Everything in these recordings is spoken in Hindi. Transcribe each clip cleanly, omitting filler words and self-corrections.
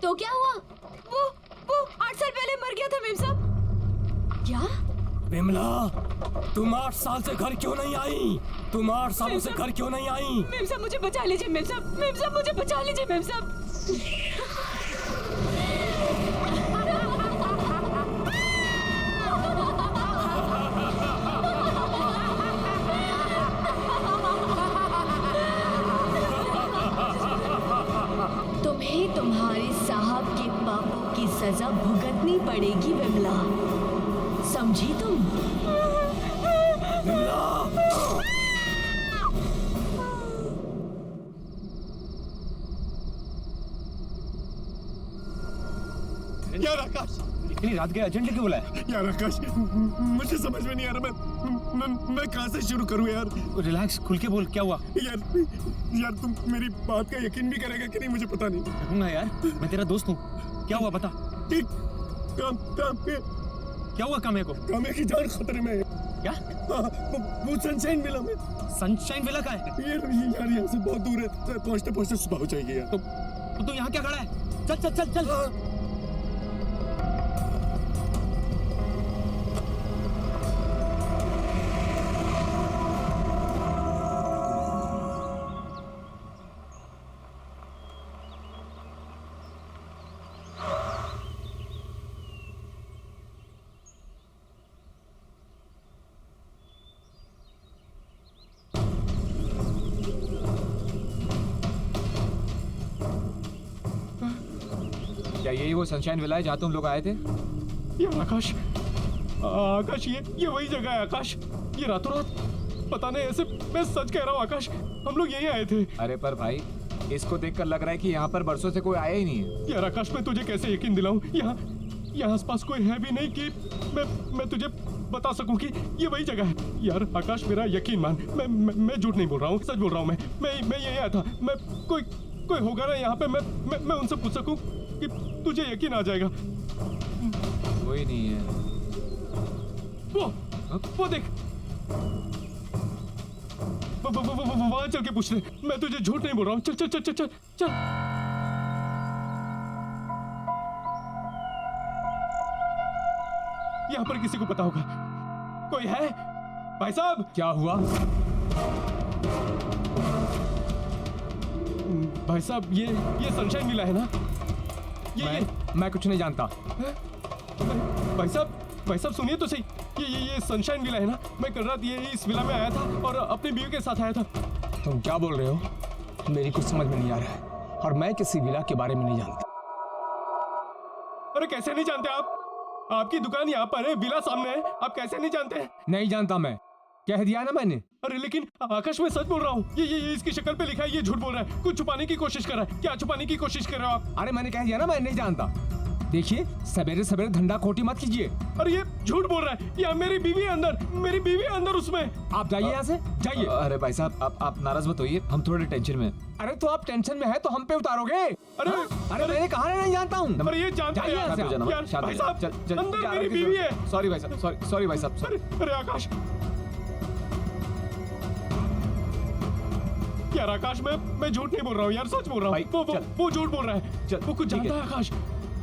तो क्या हुआ? वो 8 साल पहले मर गया था मेम साहब। क्या? विमला, तुम 8 साल से घर क्यों नहीं आई? तुम 8 सालों से घर क्यों नहीं आई? मेम साहब मुझे बचा लीजिए मेम साहब, मेम साहब मुझे बचा लीजिए मेम साहब। तुम्हें तुम्हारे साहब के पापों की सजा भुगतनी पड़ेगी विमला, समझी तुम? विमला! यार आकाश, इतनी रात के अर्जेंटली क्यों बुलाया? यार आकाश, मुझे समझ में नहीं आ रहा मैं कहाँ से शुरू करूँ यार। रिलैक्स, खुल के बोल, क्या हुआ? यार तुम मेरी बात का यकीन भी करेगा कि नहीं मुझे पता नहीं। करूंगा यार, मैं तेरा दोस्त हूँ। क्या हुआ बता। ठीक, क्या हुआ काम्या को? काम्या की जान खतरे में है। क्या? वो सनशाइन विला में। सनशाइन विला का है? यार यहाँ से बहुत दूर है, पहुँचते पहुँचते सुबह हो जाएगी यार। तो तू यहाँ क्या खड़ा है? चल चल चल चल। क्या यही वो सनशाइन विला है जहाँ तुम लोग आए थे? यार आकाश ये वही जगह है आकाश। ये रातों रात पता नहीं, ऐसे मैं सच कह रहा हूँ आकाश, हम लोग यहीं आए थे। अरे पर भाई, इसको देखकर लग रहा है कि यहाँ पर बरसों से कोई आया ही नहीं है। यार आकाश, मैं तुझे कैसे यकीन दिलाऊं? यहाँ आसपास कोई है भी नहीं कि मैं तुझे बता सकूं कि ये वही जगह है। यार आकाश, मेरा यकीन मान, मैं झूठ नहीं बोल रहा हूँ, सच बोल रहा हूँ। मैं यहीं आया था। मैं कोई होगा ना यहाँ पे, मैं उनसे पूछ सकूं कि तुझे यकीन आ जाएगा। कोई नहीं है। वो देख, वहां चल के पूछ ले। मैं तुझे झूठ नहीं बोल रहा हूँ। चल चल चल चल चल चल। यहाँ पर किसी को पता होगा। कोई है? भाई साहब! क्या हुआ? भाई साहब, ये सनशाइन विला है ना? मैं कुछ नहीं जानता। भाई साहब सुनिए तो सही। ये सनशाइन विला है ना? मैं कल रात इस विला में आया था और अपनी बीवी के साथ आया था। तुम क्या बोल रहे हो? मेरी कुछ समझ में नहीं आ रहा है, और मैं किसी विला के बारे में नहीं जानता। अरे कैसे नहीं जानते आप? आपकी दुकान यहाँ पर है, विला सामने है, आप कैसे नहीं जानते? नहीं जानता मैं, कह दिया ना मैंने। अरे लेकिन आकाश, मैं सच बोल रहा हूँ। ये इसकी शक्ल पे लिखा है, ये झूठ बोल रहा है। कुछ छुपाने की कोशिश कर रहा है। क्या छुपाने की कोशिश कर रहे हो आप? अरे मैंने कह दिया ना, मैं नहीं जानता। देखिए, सवेरे सवेरे धंधा खोटी मत कीजिए। अरे ये झूठ बोल रहा है। या मेरी बीवी अंदर उसमें। आप जाइए यहाँ से, जाइए। अरे भाई साहब, आप नाराज मत होइए, हम थोड़े टेंशन में। अरे तो आप टेंशन में है तो हम पे उतारोगे? अरे मैंने कहा नहीं जानता हूँ। अरे ये जानता है यार। भाई साहब, अंदर मेरी बीवी है। सॉरी भाई साहब, सॉरी भाई साहब। अरे आकाश, यार आकाश, मैं झूठ नहीं बोल रहा हूँ यार, सच बोल रहा हूँ। वो झूठ बोल रहा है। वो कुछ जानता है आकाश।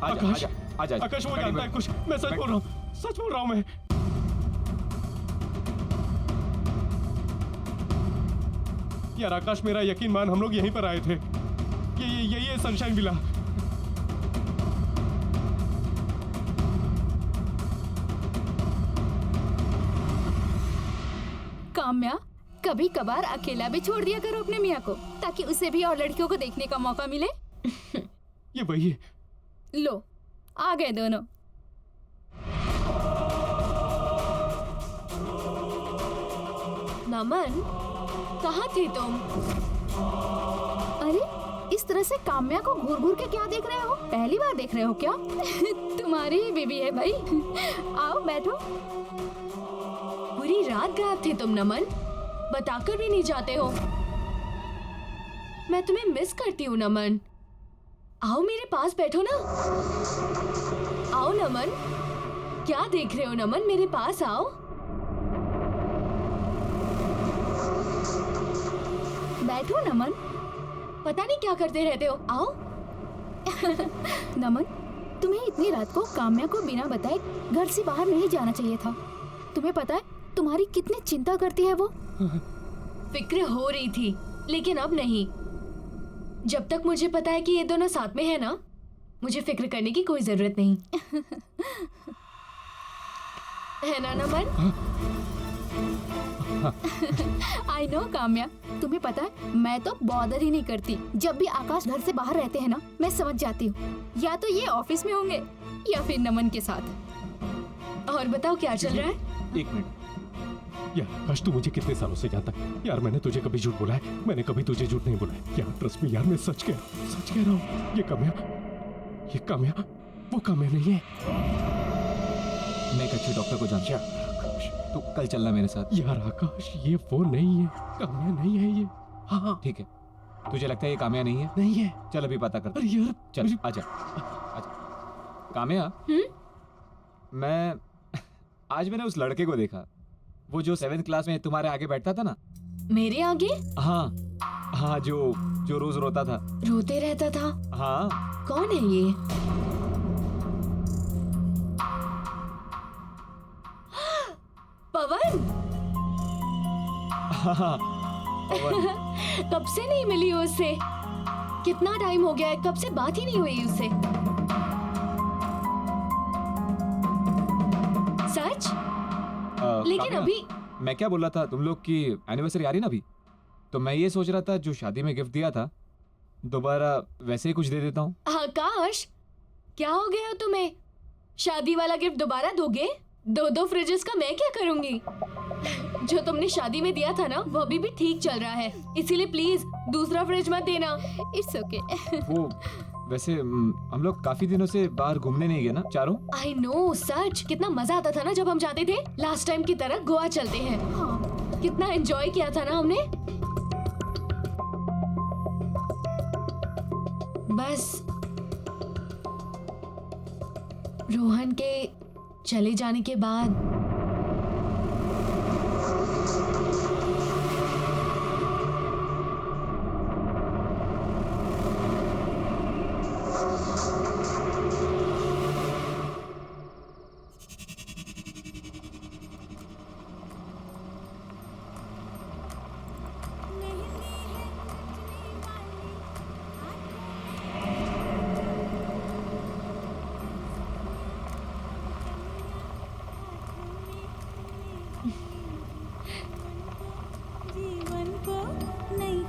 आकाश वो जानता है कुछ। मैं सच बोल रहा हूँ मैं। यार आकाश, मेरा यकीन मान, हम लोग यहीं पर आए थे। ये सनशाइन विला। काम्या, कभी कभार अकेला भी छोड़ दिया करो अपने मियाँ को, ताकि उसे भी और लड़कियों को देखने का मौका मिले। ये वही है। लो, आ गए दोनों। नमन, कहाँ थे तुम? अरे इस तरह से काम्या को घूर घूर के क्या देख रहे हो? पहली बार देख रहे हो क्या? तुम्हारी ही बीवी है भाई। आओ बैठो। पूरी रात गायब थे तुम नमन, बताकर भी नहीं जाते हो। मैं तुम्हें मिस करती हूँ नमन। आओ मेरे पास बैठो ना। आओ नमन। क्या देख रहे हो नमन, मेरे पास आओ। बैठो नमन, पता नहीं क्या करते रहते हो। आओ। नमन, तुम्हें इतनी रात को काम्या को बिना बताए घर से बाहर नहीं जाना चाहिए था। तुम्हें पता है तुम्हारी कितनी चिंता करती है वो। फिक्र हो रही थी, लेकिन अब नहीं। जब तक मुझे पता है कि ये दोनों साथ में है ना, मुझे फिक्र करने की कोई जरूरत नहीं। है ना नमन? आई नो काम्या, तुम्हें पता है मैं तो बॉदर ही नहीं करती। जब भी आकाश घर से बाहर रहते हैं ना, मैं समझ जाती हूँ या तो ये ऑफिस में होंगे या फिर नमन के साथ। और बताओ क्या चल रहा है? एक मिनट यार, आकाश तू मुझे कितने सालों से जानता है यार। मैंने तुझे कभी झूठ बोला है? मैंने कभी तुझे झूठ नहीं बोला है यार। ट्रस्ट मी यार, मैं सच कह रहा हूँ। ये काम्या वो काम्या नहीं है। मैं एक अच्छे डॉक्टर को जानता हूँ। तू कल चलना मेरे साथ। यार आकाश, ये वो नहीं है, काम्या नहीं है ये। हाँ ठीक है, तुझे लगता है ये काम्या नहीं है? नहीं है। चल अभी पता करते अरे यार चल, आजा काम्या। आज मैंने उस लड़के को देखा, वो जो 7th क्लास में तुम्हारे आगे बैठता था ना। मेरे आगे? हाँ, जो रोज रोता था, रोते रहता था। हाँ। कौन है ये? पवन। हाँ, कब से नहीं मिली हो उससे? कितना टाइम हो गया है, कब से बात ही नहीं हुई उससे। सच? लेकिन काम्या, अभी मैं क्या बोल रहा था, तुम लोग की एनिवर्सरी आ रही ना अभी, तो मैं ये सोच रहा था जो शादी में गिफ्ट दिया था दोबारा वैसे ही कुछ दे देता हूँ। आकाश, क्या हो गया तुम्हें? शादी वाला गिफ्ट दोबारा दोगे? 2 फ्रिजेस का मैं क्या करूंगी? जो तुमने शादी में दिया था ना, वो अभी भी ठीक चल रहा है, इसीलिए प्लीज दूसरा फ्रिज मत देना। It's okay. वो वैसे हम लोग काफी दिनों से बाहर घूमने नहीं गए ना चारों। आई नो, सच कितना मजा आता था ना जब हम जाते थे। लास्ट टाइम की तरह गोवा चलते हैं। हाँ, कितना एंजॉय किया था ना हमने। बस रोहन के चले जाने के बाद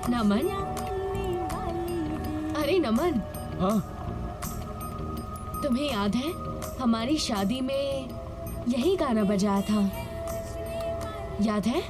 नमन। अरे नमन, हाँ, तुम्हें याद है हमारी शादी में यही गाना बजाया था? याद है?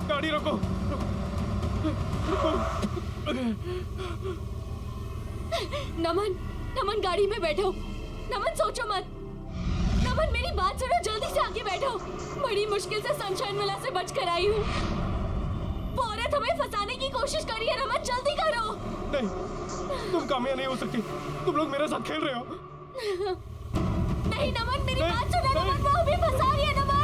गाड़ी रोको। नमन, नमन गाड़ी में बैठो। नमन सोचो मत। नमन मेरी बात सुनो, जल्दी से आगे बैठो। बड़ी मुश्किल से सनशाइन विला से बच कर आई हूँ। वो औरत हमें फंसाने की कोशिश कर रही है। नमन जल्दी करो। नहीं, तुम कामयाब नहीं हो सकती। तुम लोग मेरे साथ खेल रहे हो। नहीं नमन, मेरी बात सुनो। नमन वो हमें फंसा रही है। नमन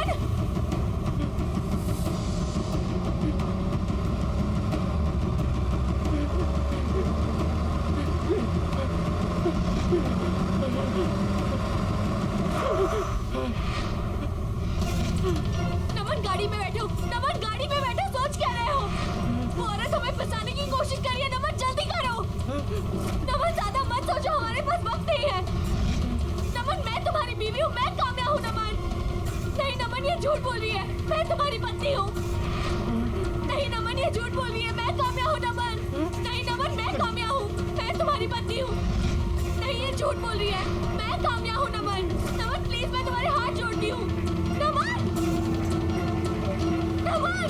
नमन गाड़ी में बैठो। नमन गाड़ी में बैठो। सोच क्या रहे हो? वो औरत हमें फंसाने की कोशिश कर रही है। नमन जल्दी करो। नमन ज्यादा मत सोचो, हमारे पास वक्त नहीं है। नमन मैं तुम्हारी बीवी हूँ, मैं काम्या हूँ। नमन नहीं, नमन ये झूठ बोल रही है। मैं तुम्हारी पत्नी हूँ। नहीं नमन ये झूठ बोल रही है। मैं काम्या हूँ। नमन नहीं, नमन मैं काम्या हूँ। मैं तुम्हारी तुम्हारी पत्नी हूँ। नहीं, ये झूठ बोल रही है। मैं काम्या हूँ नमन। नमन प्लीज, मैं तुम्हारे हाथ जोड़ती हूँ। नमन, नमन,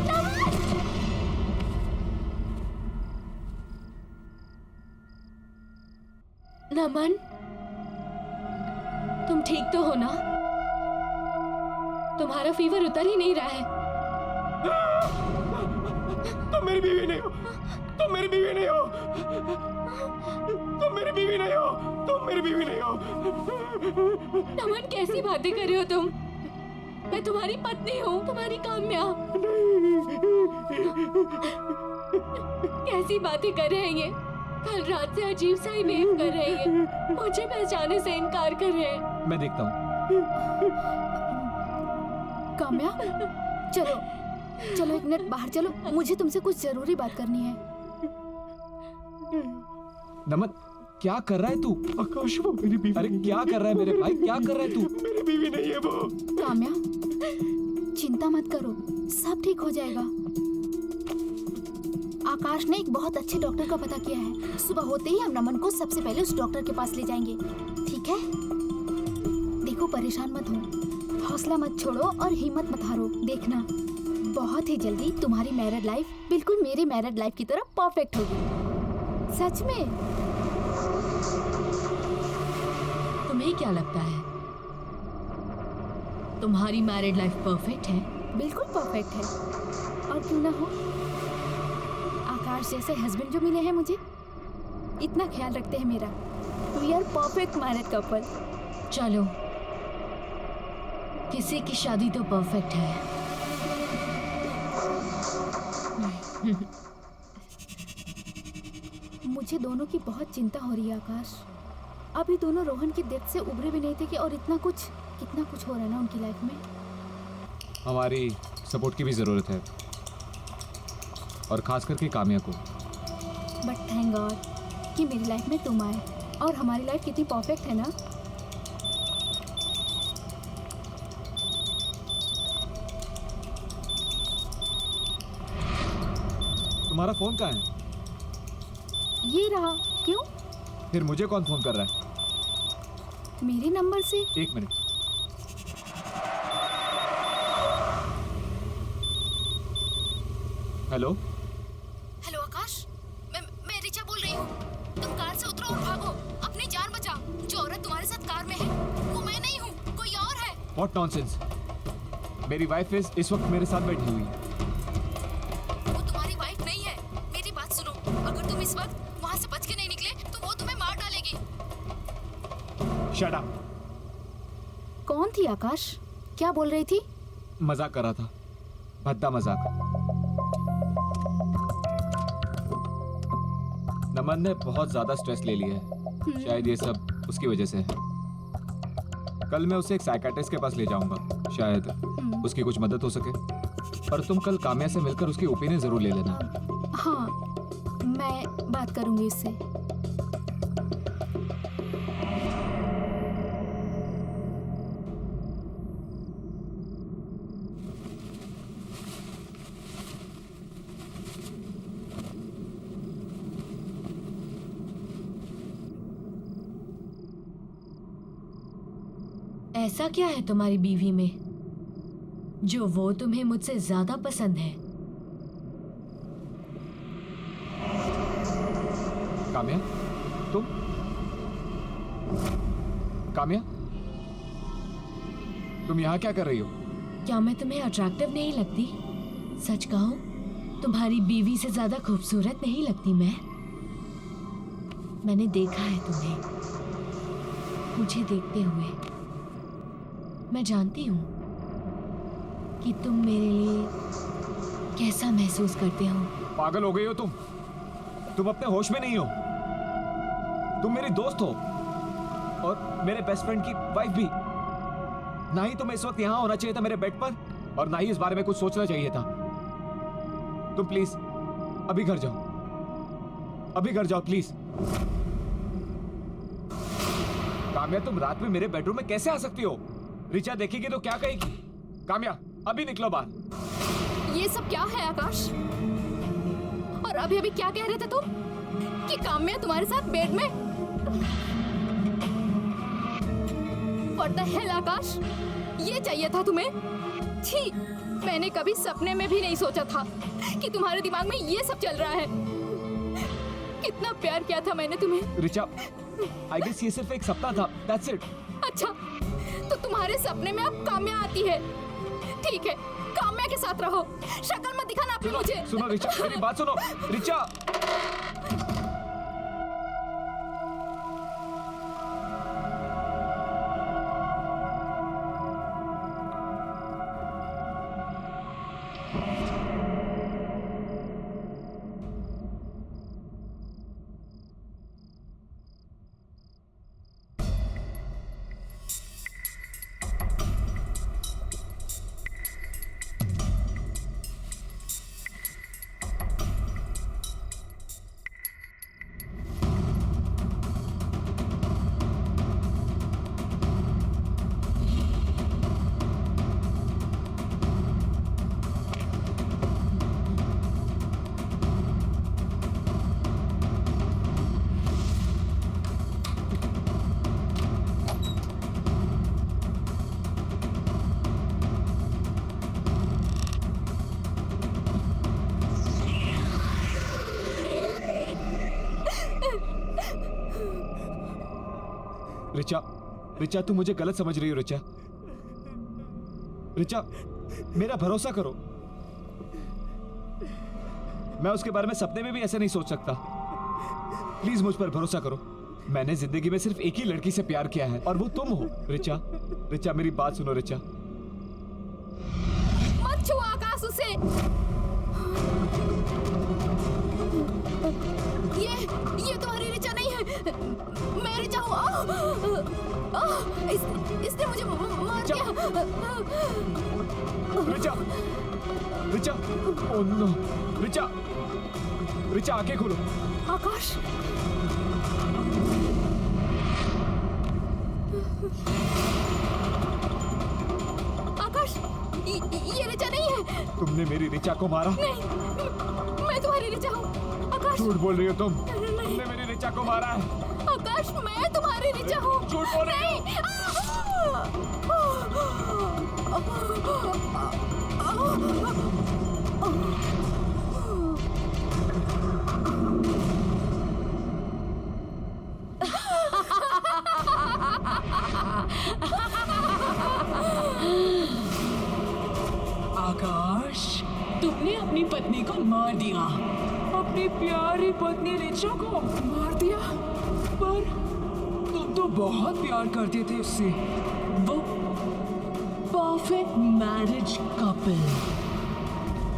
नमन। नमन, तुम ठीक तो हो ना? तुम्हारा फीवर उतर ही नहीं रहा है। तुम मेरी बीवी नहीं हो, तुम मेरी बीवी नहीं हो, तुम मेरी बीवी नहीं हो, तुम मेरी बीवी नहीं हो। नमन, कैसी बातें कर रहे हो तुम? मैं तुम्हारी पत्नी हूँ, तुम्हारी काम्या। कैसी बातें कर रहे हैं ये? कल रात से अजीब सा ही बिहेव कर रहे हैं। मुझे पहचाने से इनकार कर रहे हैं। मैं देखता हूँ। काम्या, चलो चलो, एक मिनट बाहर चलो, मुझे तुमसे कुछ जरूरी बात करनी है। नमन, क्या कर रहा है तू? आकाश, वो मेरी बीवी। अरे क्या कर रहा है मेरे भाई, क्या कर रहा है तू? मेरी बीवी नहीं है वो। काम्या, चिंता मत करो, सब ठीक हो जाएगा। आकाश ने एक बहुत अच्छे डॉक्टर का पता किया है। सुबह होते ही हम नमन को सबसे पहले उस डॉक्टर के पास ले जाएंगे, ठीक है? देखो, परेशान मत हो, हौसला मत छोड़ो और हिम्मत मत हारो। देखना, बहुत ही जल्दी तुम्हारी मैरिड लाइफ बिल्कुल मेरी मैरिड लाइफ की तरह परफेक्ट होगी। सच में। तुम्हें क्या लगता है तुम्हारी मैरिड लाइफ परफेक्ट है? बिल्कुल परफेक्ट है, और क्यों ना हो। आकाश जैसे हस्बैंड जो मिले हैं मुझे, इतना ख्याल रखते हैं मेरा। We are perfect married couple. चलो, किसी की शादी तो परफेक्ट है। मुझे दोनों की बहुत चिंता हो रही है आकाश। अभी दोनों रोहन की डेथ से उभरे भी नहीं थे कि और कितना कुछ हो रहा है ना उनकी लाइफ में। हमारी सपोर्ट की भी जरूरत है, और खास करके काम्या को। बट थैंक गॉड कि मेरी लाइफ में तुम आए, और हमारी लाइफ कितनी परफेक्ट है ना। तुम्हारा फोन कहाँ है? ये रहा। क्यों? फिर मुझे कौन फोन कर रहा है? मेरे नंबर से। एक मिनट। हेलो। हेलो आकाश, मैं रिचा बोल रही हूँ। तुम कार से उतरो और भागो, अपनी जान बचाओ। जो औरत तुम्हारे साथ कार में है वो मैं नहीं हूँ, कोई और है। What nonsense. मेरी वाइफ इस वक्त मेरे साथ बैठी हुई है। वो तुम्हारी वाइफ नहीं है। मेरी बात सुनो, अगर तुम इस वक्त वहाँ से बच के नहीं निकले तो वो तुम्हें मार डालेगी। Shut up. कौन थी आकाश? क्या बोल रही थी? मजाक कर रहा था, भद्दा मजाक। नमन ने बहुत ज्यादा स्ट्रेस ले लिया है, शायद ये सब उसकी वजह से है। कल मैं उसे एक साइकियाट्रिस्ट के पास ले जाऊंगा, शायद उसकी कुछ मदद हो सके। पर तुम कल काम्या से मिलकर उसकी ओपिनियन जरूर ले लेना। हाँ, मैं बात करूंगी इससे। ऐसा क्या है तुम्हारी बीवी में जो वो तुम्हें मुझसे ज्यादा पसंद है? काम्या, तुम? काम्या, तुम यहाँ क्या कर रही हो? क्या मैं तुम्हें अट्रैक्टिव नहीं लगती? सच कहो, तुम्हारी बीवी से ज्यादा खूबसूरत नहीं लगती मैं? मैंने देखा है तुम्हें, मुझे देखते हुए। मैं जानती हूँ कि तुम मेरे लिए कैसा महसूस करते हो। पागल हो गई हो तुम? तुम अपने होश में नहीं हो। तुम मेरी दोस्त हो और मेरे बेस्ट फ्रेंड की वाइफ भी। ना ही तुम्हें इस वक्त यहाँ होना चाहिए था मेरे बेड पर, और ना ही इस बारे में कुछ सोचना चाहिए था। तुम प्लीज अभी घर जाओ, अभी घर जाओ प्लीज। काम्या, तुम रात में मेरे बेडरूम में कैसे आ सकती हो? रिचा देखेगी तो क्या कहेगी? काम्या, अभी निकलो बाहर। ये सब क्या है आकाश? और अभी अभी क्या कह रहे थे तुम? कि काम्या तुम्हारे साथ बेड में? What the hell, आकाश? ये चाहिए था तुम्हें? छी, मैंने कभी सपने में भी नहीं सोचा था कि तुम्हारे दिमाग में ये सब चल रहा है। कितना प्यार किया था मैंने तुम्हें। रिचा, I guess ये सिर्फ एक सपना था। That's it. अच्छा, तो तुम्हारे सपने में अब काम्या आती है। ठीक है, काम्या के साथ रहो। शक्ल मत दिखाना अपनी मुझे। सुनो रिचा, मेरी बात सुनो। रिचा, रिचा, रिचा तुम मुझे गलत समझ रही हो। रिचा, रिचा मेरा भरोसा करो। मैं उसके बारे में सपने में भी ऐसे नहीं सोच सकता। प्लीज मुझ पर भरोसा करो। मैंने जिंदगी में सिर्फ एक ही लड़की से प्यार किया है और वो तुम हो। रिचा, रिचा मेरी बात सुनो। रिचा, मत छुओ आकाश उसे। ये तुम्हारी रिचा नहीं है। मैं रिचा हूँ। इसने मुझे मार दिया। Richa, Richa, oh no. रिचा, रिचा आंखें खोलो। आकाश, आकाश, ये रिचा नहीं है। तुमने मेरी रिचा को मारा? नहीं, मैं तुम्हारी रिचा हूँ। आकाश, झूठ बोल रही हो तुम। तुमने मेरी रिचा को मारा है। आकाश, मैं तुम्हारी रिचा हूँ। झूठ बोल रही हो। आकाश, तुमने अपनी पत्नी को मार दिया। अपनी प्यारी पत्नी रिचा को मार दिया। पर तुम तो बहुत प्यार करते थे उससे। वो परफेक्ट मैरिज कपल।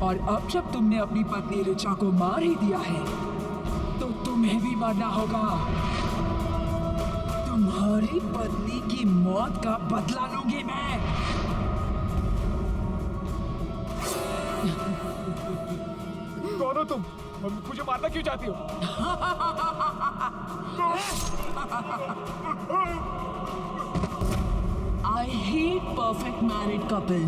और अब जब तुमने अपनी पत्नी रिचा को मार ही दिया है तो तुम्हें भी मरना होगा। तुम्हारी पत्नी की मौत का बदला लूंगी मैं। कौन हो तुम? मुझे मारना क्यों चाहती हो? I hate perfect married couple.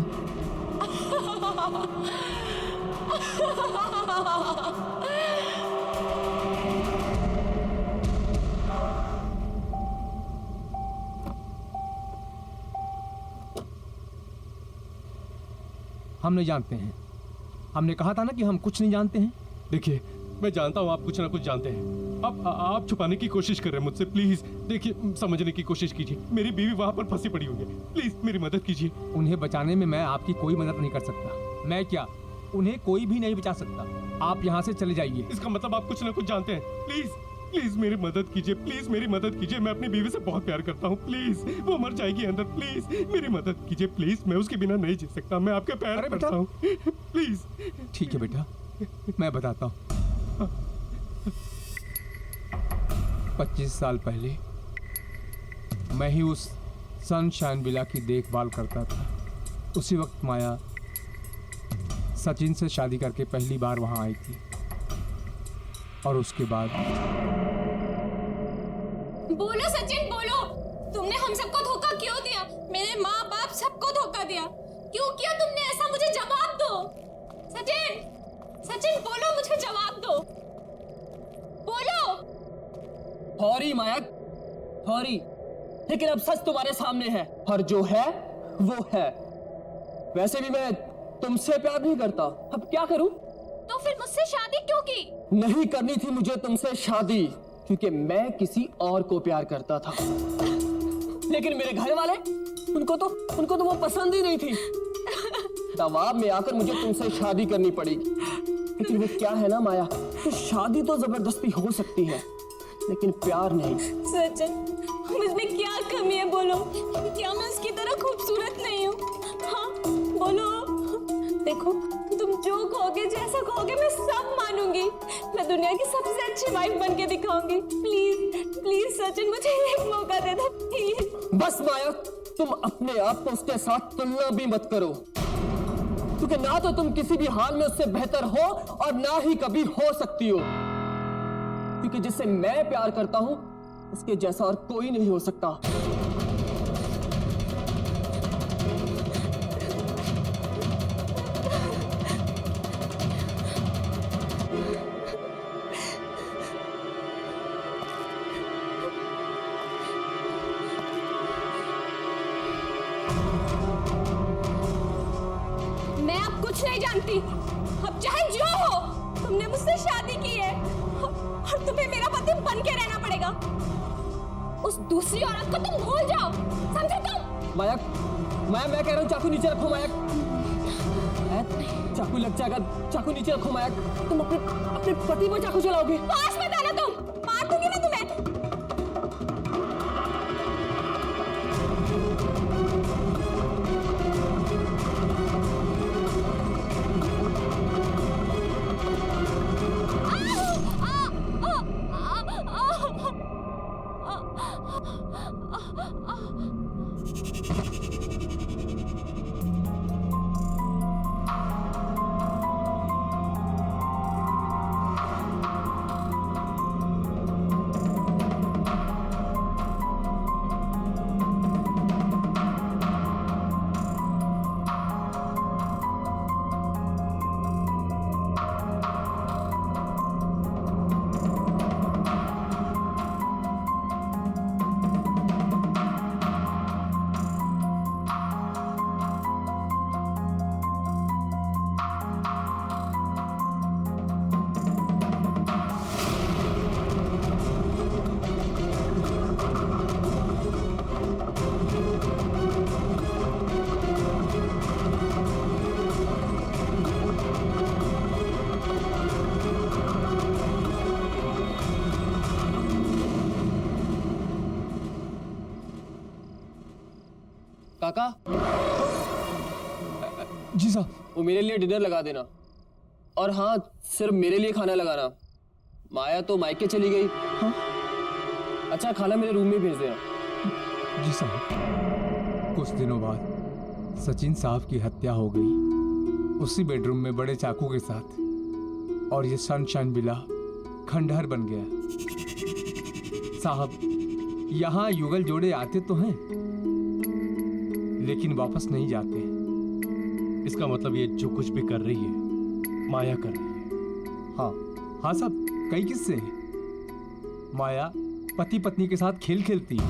हम नहीं जानते हैं। हमने कहा था ना कि हम कुछ नहीं जानते हैं। देखिए, मैं जानता हूँ आप कुछ ना कुछ जानते हैं। अब आप छुपाने की कोशिश कर रहे हैं मुझसे। प्लीज देखिए, समझने की कोशिश कीजिए। मेरी बीवी वहाँ पर फंसी पड़ी हुई है। प्लीज मेरी मदद कीजिए। उन्हें बचाने में मैं आपकी कोई मदद नहीं कर सकता। मैं क्या, उन्हें कोई भी नहीं बचा सकता। आप यहाँ से चले जाइए। इसका मतलब आप कुछ ना कुछ जानते हैं। प्लीज प्लीज मेरी मदद कीजिए। प्लीज मेरी मदद कीजिए। मैं अपनी बीवी से बहुत प्यार करता हूँ। प्लीज, वो मर जाएगी अंदर। प्लीज मेरी मदद कीजिए। प्लीज, मैं उसके बिना नहीं जी सकता। मैं आपके पैर अरे पड़ता बेटा। हूँ। प्लीज। ठीक है बेटा, मैं बताता हूँ। 25 साल पहले मैं ही उस सनशाइन विला की देखभाल करता था। उसी वक्त माया सचिन से शादी करके पहली बार वहां आई थी। और उसके बाद बोलो सचिन, बोलो। तुमने हम सबको धोखा क्यों दिया? मेरे माँ बाप सबको धोखा दिया। क्यों किया तुमने ऐसा? मुझे जवाब दो सचिन। सचिन बोलो, मुझे जवाब दो। बोलो। थोड़ी माया, थोड़ी, लेकिन अब सच तुम्हारे सामने है और जो है वो है। वैसे भी मैं तुमसे प्यार नहीं करता, अब क्या करूं? तो फिर मुझसे शादी क्यों की? नहीं करनी थी मुझे तुमसे शादी, क्योंकि मैं किसी और को प्यार करता था। लेकिन मेरे घर वाले, उनको तो वो पसंद ही नहीं थी। दबाव में आकर मुझे तुमसे शादी करनी पड़ेगी। लेकिन वो क्या है ना माया, तो शादी तो जबरदस्ती हो सकती है, लेकिन प्यार नहीं। सचिन, मुझमें क्या कमी है बोलो? क्या मैं उसकी तरह खूबसूरत नहीं हूँ? हाँ बोलो। देखो, तुम जो कहोगे, जैसा कहोगे, मैं सब मानूंगी। मैं दुनिया की सबसे अच्छी वाइफ बन के दिखाऊंगी। प्लीज प्लीज सचिन, मुझे एक मौका दे दो प्लीज। बस माया, तुम अपने आप को उसके साथ तुलना भी मत करो, क्योंकि ना तो तुम किसी भी हाल में उससे बेहतर हो और ना ही कभी हो सकती हो। क्योंकि जिससे मैं प्यार करता हूं उसके जैसा और कोई नहीं हो सकता। मैं अब कुछ नहीं जानती। अब चाहे जो हो, तुमने मुझसे शादी की है और तुम्हें मेरा पति बन के रहना पड़ेगा। उस दूसरी औरत को तुम भूल जाओ, समझे तुम? माया, मैं कह रहा हूँ चाकू नीचे रखो माया। चाकू लग जाएगा, चाकू नीचे रखो माया। तुम अपने पति पर चाकू चलाओगे? पास मत आना, तुम मार दूंगी मैं तुम्हें। काका, जी साहब। वो मेरे लिए डिनर लगा देना, और हाँ, सिर्फ मेरे लिए खाना लगाना। माया तो मायके चली गई। हाँ? अच्छा, खाना मेरे रूम में भेज देना। जी साहब। कुछ दिनों बाद सचिन साहब की हत्या हो गई, उसी बेडरूम में बड़े चाकू के साथ, और ये सनशाइन विला खंडहर बन गया। साहब, यहाँ युगल जोड़े आते तो हैं, लेकिन वापस नहीं जाते। इसका मतलब ये जो कुछ भी कर रही है, माया कर रही है। हाँ हाँ साहब, कई किस्से हैं। माया पति पत्नी के साथ खेल खेलती है।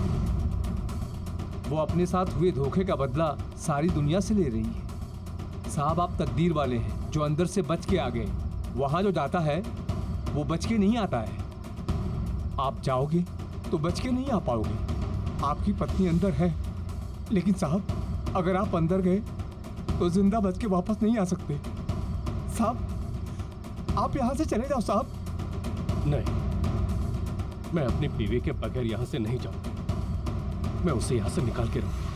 वो अपने साथ हुए धोखे का बदला सारी दुनिया से ले रही है। साहब, आप तकदीर वाले हैं जो अंदर से बच के आ गए। वहां जो जाता है वो बच के नहीं आता है। आप जाओगे तो बच के नहीं आ पाओगे। आपकी पत्नी अंदर है, लेकिन साहब, अगर आप अंदर गए तो जिंदा बच के वापस नहीं आ सकते। साहब, आप यहाँ से चले जाओ साहब। नहीं, मैं अपनी बीवी के बगैर यहाँ से नहीं जाऊंगा। मैं उसे यहाँ से निकाल के रहूंगा।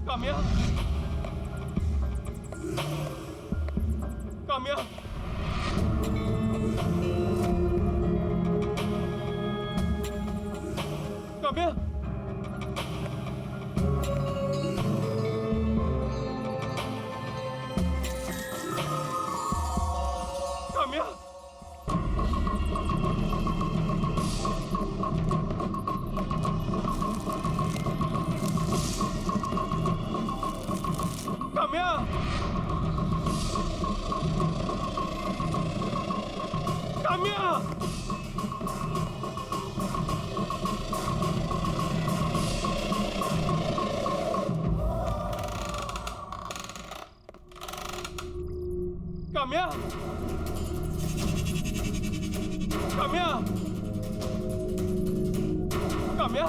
काम्या, काम्या, काम्या काम्या काम्या काम्या काम्या काम्या काम्या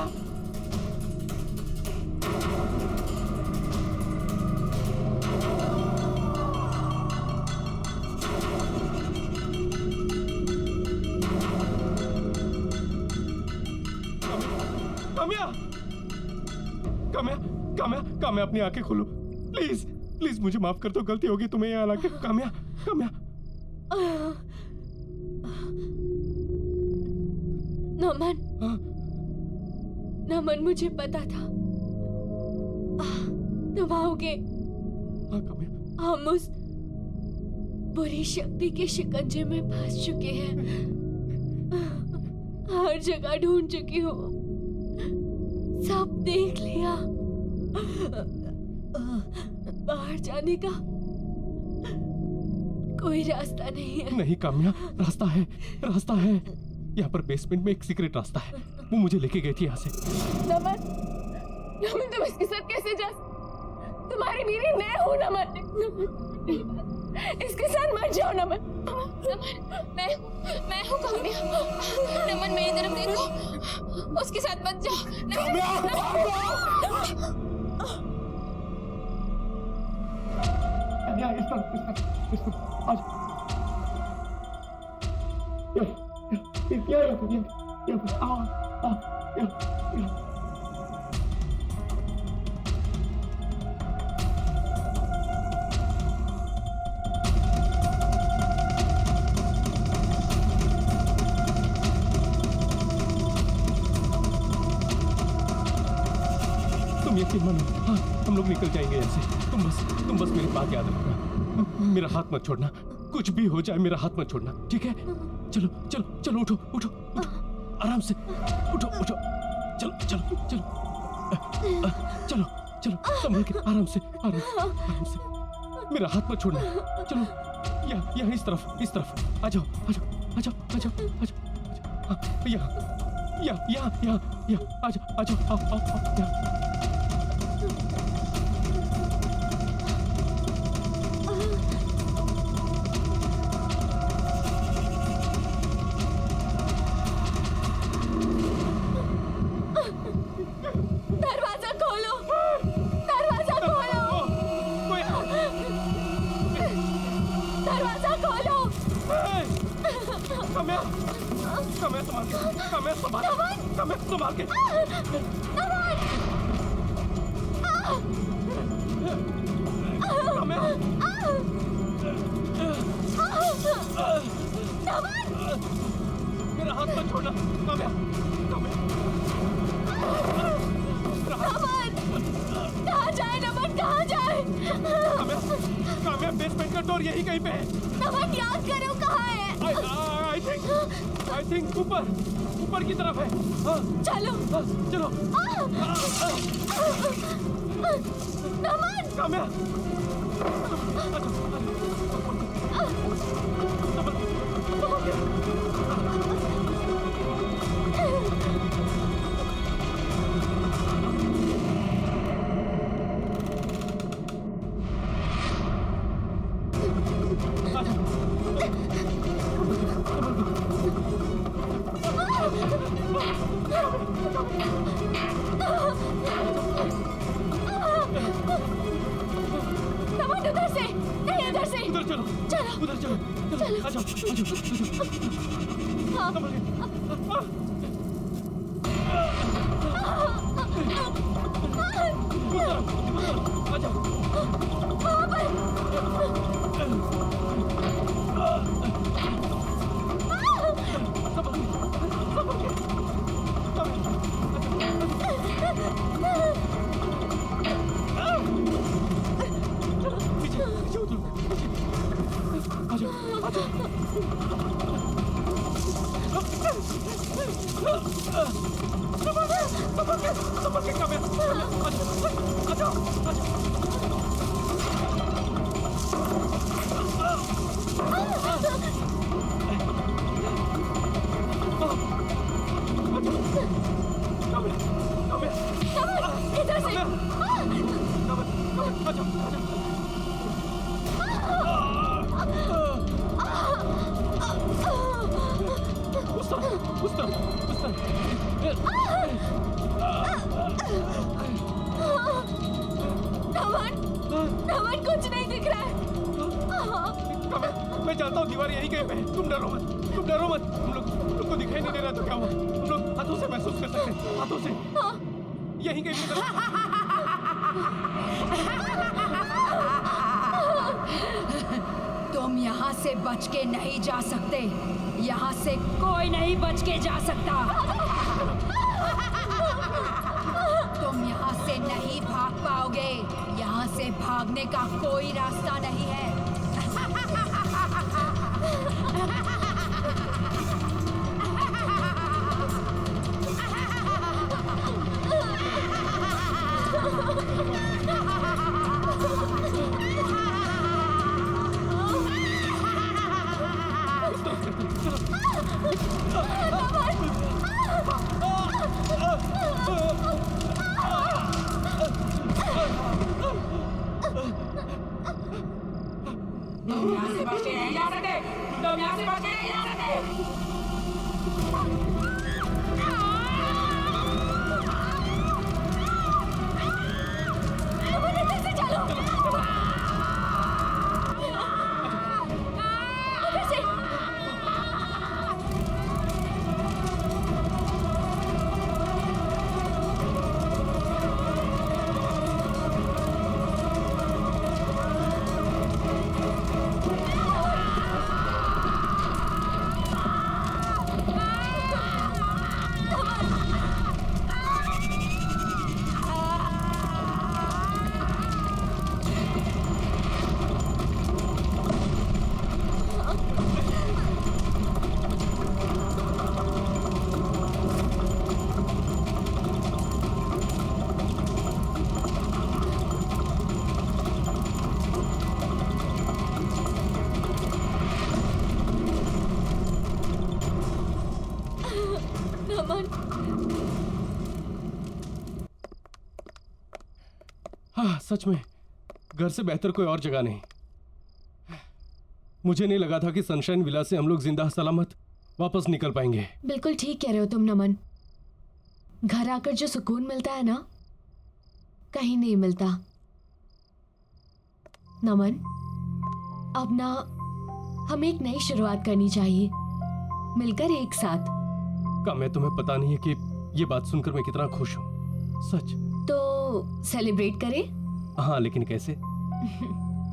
काम्या काम्या काम्या काम्या अपनी आंखें खोलो प्लीज प्लीज मुझे माफ कर दो गलती होगी तुम्हें यहाँ लाके काम्या काम्या नमन हाँ? नमन मुझे पता था तुम आओगे हाँ काम्या हम उस बुरी शक्ति के शिकंजे में फंस चुके हैं हर जगह ढूंढ चुकी हूँ सब देख लिया बाहर जाने का कोई रास्ता नहीं है नहीं काम्या रास्ता है यहाँ पर बेसमेंट में एक सीक्रेट रास्ता है वो मुझे लेके गई थी यहाँ से नमन नमन तुम इसके साथ कैसे जा तुम्हारी बीवी मैं हूँ नमन इसके साथ मत जाओ नमन मैं हूँ काम्या नमन मेरी तरफ देखो उसके साथ मत जाओ तुम यकीन मानो हाँ हम लोग निकल जाएंगे ऐसे तुम बस मेरी बात याद रखना मेरा हाथ मत छोड़ना कुछ भी हो जाए मेरा हाथ मत छोड़ना ठीक है चलो चलो चलो उठो उठो उठो आराम से उठो उठो चलो चलो चलो चलो चलो संभल के आराम से मेरा हाथ मत छोड़ना चलो यहाँ इस तरफ आ जाओ यहाँ आ जाओ आओ दरवाजा खोलो दरवाजा खोलो काम्या संभाल के मेरा हाथ मत छोड़ना काम्या कहाँ जाए नमन कहाँ जाए काम्या बेसमेंट का डोर यही कहीं पे है नमन याद करो कहाँ है आई थिंक ऊपर की तरफ है हाँ, चलो हाँ, चलो नमन काम्या नमन उधर से नहीं इधर से उधर चलो उधर चलो आ जाओ संभल के काम्या, आ जाओ। इधर से उस तरफ। नमन, नमन कुछ नहीं दिख रहा है। मैं जानता हूँ दीवार यहीं कहीं पे है। तुम डरो मत। हम लोग को दिखाई नहीं दे रहा तो क्या हुआ? हम लोग हाथों से महसूस कर सकते हैं, हाथों से। यहीं कहीं पे तुम यहाँ से बच के नहीं जा सकते। यहाँ से कोई नहीं बच के जा सकता। तुम यहाँ से नहीं भाग पाओगे। यहाँ से भागने का कोई रास्ता नहीं है। हाँ, सच में घर से बेहतर कोई और जगह नहीं। मुझे नहीं लगा था कि सनशाइन विला से हम लोग जिंदा सलामत वापस निकल पाएंगे। बिल्कुल ठीक कह रहे हो तुम नमन। घर आकर जो सुकून मिलता है ना, कहीं नहीं मिलता। नमन, अब ना हमें एक नई शुरुआत करनी चाहिए, मिलकर एक साथ। काम्या, तुम्हें पता नहीं है कि ये बात सुनकर मैं कितना खुश हूँ। सच। तो सेलिब्रेट करें? हाँ, लेकिन कैसे?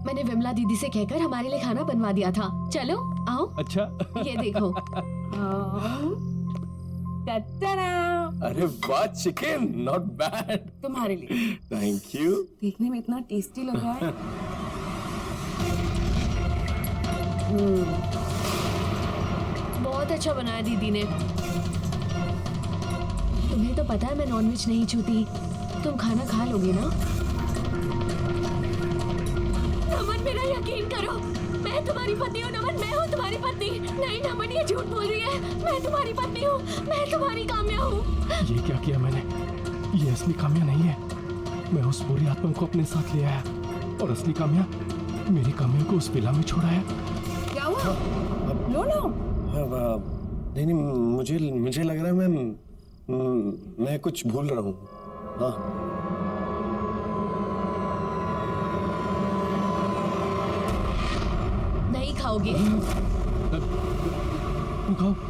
मैंने विमला दीदी से कहकर हमारे लिए खाना बनवा दिया था। चलो आओ। अच्छा। ये देखो। अरे वाह, चिकन नॉट बैड। तुम्हारे लिए। Thank you. देखने में इतना टेस्टी लग रहा है। बहुत अच्छा बनाया दीदी ने। तुम्हें तो पता है मैं नॉनवेज नहीं छूती। तुम खाना खा लोगे ना? नमन, मेरा यकीन करो, मैं तुम्हारी पत्नी हूँ। नमन, मैं हूँ तुम्हारी पत्नी। नहीं नमन, ये झूठ बोल रही है। मैं तुम्हारी पत्नी हूँ। मैं तुम्हारी काम्या हूँ। ये क्या किया मैंने? ये असली काम्या नहीं है। मैं उस बुरी आत्मा को अपने साथ ले आया और असली काम्या मेरी काम्या को उस विला में छोड़ाया। क्या हुआ? लो लो। नहीं, मुझे लग रहा है मैं कुछ भूल रहा हूँ। हाँ। नहीं खाओगे?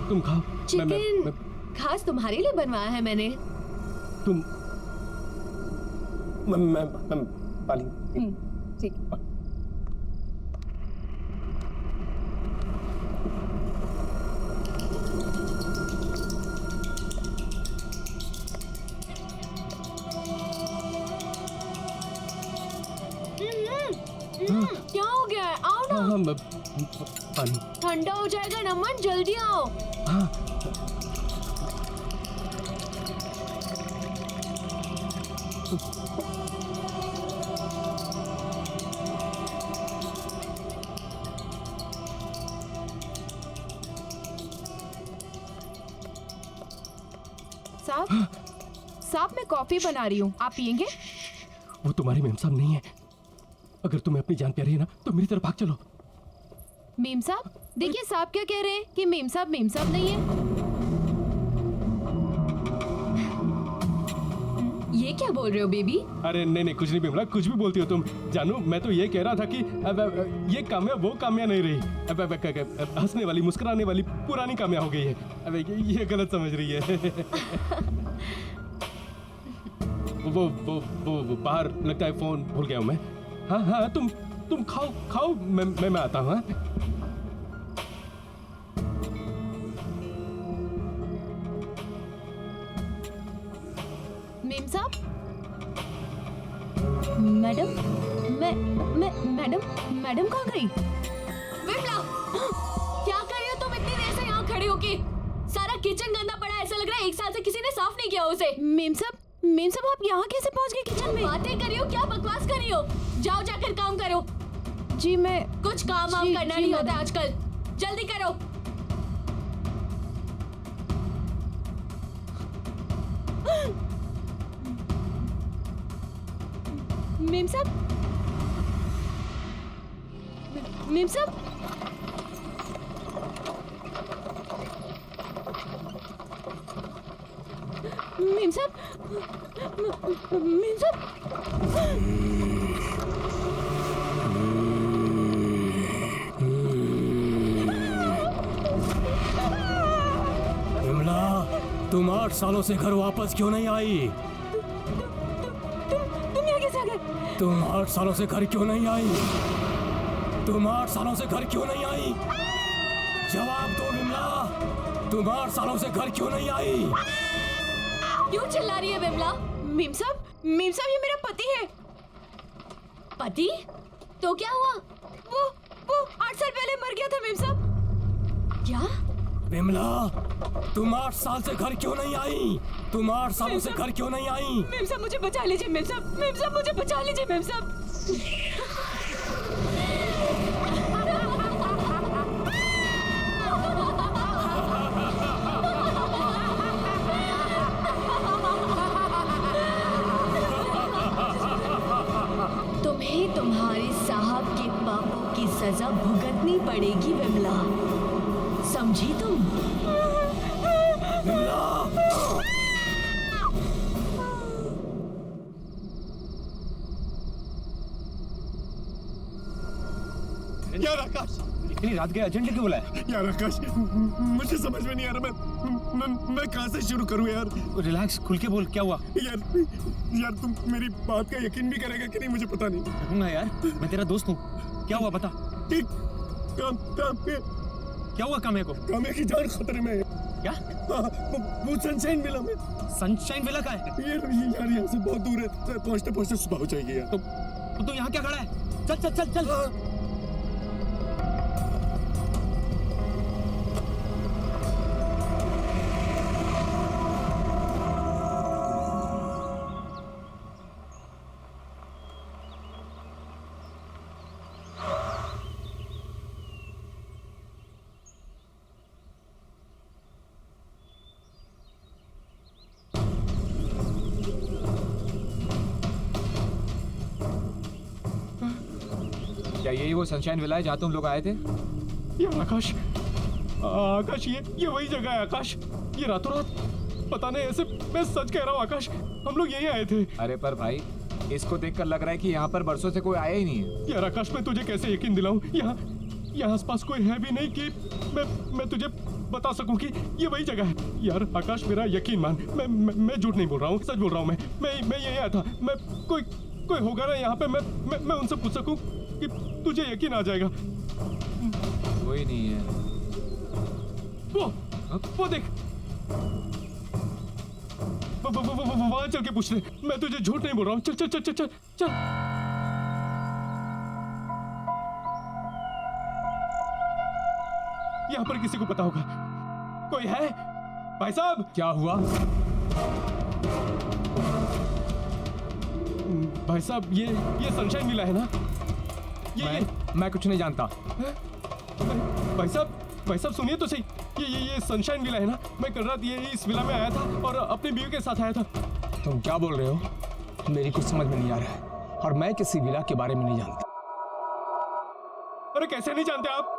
तुम खाओ। चिकन खास तुम्हारे लिए बनवाया है मैंने। तुम मैं पाली। ठीक। क्या हो गया है? आओ ना। हाँ, पानी। ठंडा हो जाएगा नमन, जल्दी आओ। हाँ। साहब मैं कॉफी बना रही हूँ, आप पियेंगे? वो तुम्हारी मेम साहब नहीं है। अगर तुम्हें अपनी जान प्यारी है ना तो मेरी तरफ भाग चलो। मेम साहब देखिए, साहब क्या कह रहे हैं कि मेम साहब नहीं है। ये क्या बोल रहे हो बेबी? अरे नहीं कुछ नहीं बिमला, कुछ भी बोलती हो तुम। जानू मैं तो ये कह रहा था कि ये काम्या वो काम्या नहीं रही। हंसने वाली मुस्कुराने वाली पुरानी काम्या हो गई है। अब ये गलत समझ रही है। वो बाहर लगता है फोन भूल गया हूँ मैं। हाँ तुम खाओ मैं आता हूँ। मेम साहब, मैडम मैडम कहाँ गई? विमला, क्या कर रही हो तुम इतनी देर से यहाँ खड़े होके? सारा किचन गंदा पड़ा है, ऐसा लग रहा है 1 साल से किसी ने साफ नहीं किया उसे। मेम साहब आप यहाँ कैसे पहुँच गए किचन में? बातें कर रही हो, क्या बकवास कर रही हो? जाओ जाकर काम करो। जी मैं कुछ काम वाम करना नहीं होता आजकल, जल्दी करो। मेम साहब मेम साहब मेम साहब मेम साहब विमला, तुम 8 सालों से घर वापस क्यों नहीं आई? तुम यहाँ कैसे आ गए? तुम 8 सालों से घर क्यों नहीं आई? तुम 8 सालों से घर क्यों नहीं आई? जवाब दो विमला, तुम 8 सालों से घर क्यों नहीं आई? क्यों चिल्ला रही है विमला? मेम साहब ये मेरा पति है। पति? तो क्या हुआ? वो 8 साल पहले मर गया था मेम साहब। क्या? विमला, तुम 8 साल से घर क्यों नहीं आई? तुम 8 सालों से घर क्यों नहीं आई? मेम साहब मुझे बचा लीजिए मेम साहब मुझे बचा लीजिए मेम साहब। तुम्हें तुम्हारे साहब के पापों की सजा भुगतनी पड़ेगी विमला, समझी तुम? यार आकाश, इतनी रात गए अर्जेंटली क्यों बुलाया? यार आकाश, मुझे समझ में नहीं आ रहा मैं कहाँ से शुरू करूँ यार। रिलैक्स, खुल के बोल, क्या हुआ? यार तुम मेरी बात का यकीन भी करेगा कि नहीं मुझे पता नहीं। करूंगा यार, मैं तेरा दोस्त हूँ। क्या हुआ बता? ठीक, क्या हुआ काम्या को? काम्या की जान खतरे में है। क्या? वो सनशाइन विला में। सनशाइन विला का है? यार यहाँ से बहुत दूर है, पहुँचते पहुँचते सुबह हो जाएगी यार। तो तू यहाँ क्या खड़ा है? चल चल चल चल। क्या यही वो सनशाइन विला है जहाँ तुम लोग आए थे? यार आकाश ये वही जगह है आकाश। ये रातों रात पता नहीं, ऐसे मैं सच कह रहा हूँ आकाश, हम लोग यहीं आए थे। अरे पर भाई, इसको देखकर लग रहा है कि यहाँ पर बरसों से कोई आया ही नहीं है। यार आकाश, मैं तुझे कैसे यकीन दिलाऊं? यहाँ आसपास कोई है भी नहीं कि मैं तुझे बता सकूं कि ये वही जगह है। यार आकाश, मेरा यकीन मान, मैं झूठ नहीं बोल रहा हूँ, सच बोल रहा हूँ। मैं यहीं आया था। मैं कोई होगा ना यहाँ पे, मैं उनसे पूछ सकूं कि तुझे यकीन आ जाएगा। कोई नहीं है। वो देख, वहां चल के पूछ ले। मैं तुझे झूठ नहीं बोल रहा हूँ। चल चल चल चल चल चल। यहाँ पर किसी को पता होगा। कोई है? भाई साहब, क्या हुआ? भाई साहब, ये सनशाइन विला है ना? मैं कुछ नहीं जानता। भाई साहब सुनिए तो सही। ये सनशाइन विला है ना? मैं कल रात ये इस विला में आया था और अपनी बीवी के साथ आया था। तुम क्या बोल रहे हो? मेरी कुछ समझ में नहीं आ रहा है और मैं किसी विला के बारे में नहीं जानता। अरे कैसे नहीं जानते आप?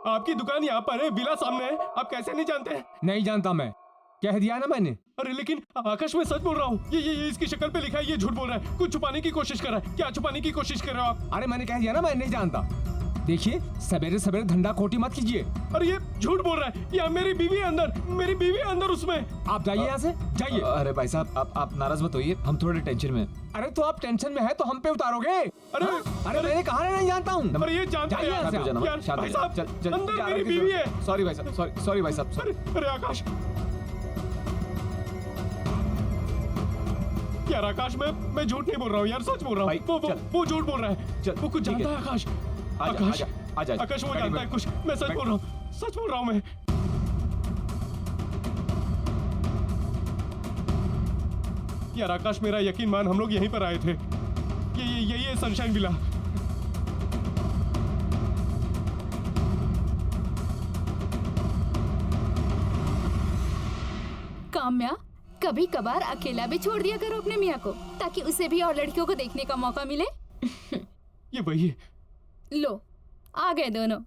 आपकी दुकान यहाँ पर है, विला सामने है, आप कैसे नहीं जानते हैं? नहीं जानता मैं, कह दिया ना मैंने। अरे लेकिन आकाश मैं सच बोल रहा हूँ। ये इसकी शक्ल पे लिखा है, ये झूठ बोल रहा है, कुछ छुपाने की कोशिश कर रहा है। क्या छुपाने की कोशिश कर रहे हो आप? अरे मैंने कह दिया ना मैं नहीं जानता। देखिए सवेरे सवेरे धंधा खोटी मत कीजिए। अरे ये झूठ बोल रहा है। यहाँ मेरी बीवी है अंदर, मेरी बीवी है अंदर उसमें। आप जाइए यहाँ से, जाइए। अरे भाई साहब आप नाराज मत होइए, हम थोड़े टेंशन में। अरे तो आप टेंशन में है तो हम पे उतारोगे? अरे मैंने कहा नहीं जानता हूँ। अरे ये जानता है यार। यार भाई साहब अंदर मेरी बीवी है। सॉरी भाई साहब, सॉरी भाई साहब। अरे आकाश, यार आकाश मैं झूठ नहीं बोल रहा हूँ यार, सच बोल रहा हूँ। वो झूठ बोल रहा है। वो कुछ जानता है आकाश। आकाश आकाश वो जानता है कुछ। मैं सच बोल रहा हूँ, सच बोल रहा हूँ मैं। यार आकाश मेरा यकीन मान, हम लोग यहीं पर आए थे। ये सनशाइन विला। काम्या, कभी कभार अकेला भी छोड़ दिया करो अपने मियाँ को, ताकि उसे भी और लड़कियों को देखने का मौका मिले। ये वही है। लो आ गए दोनों।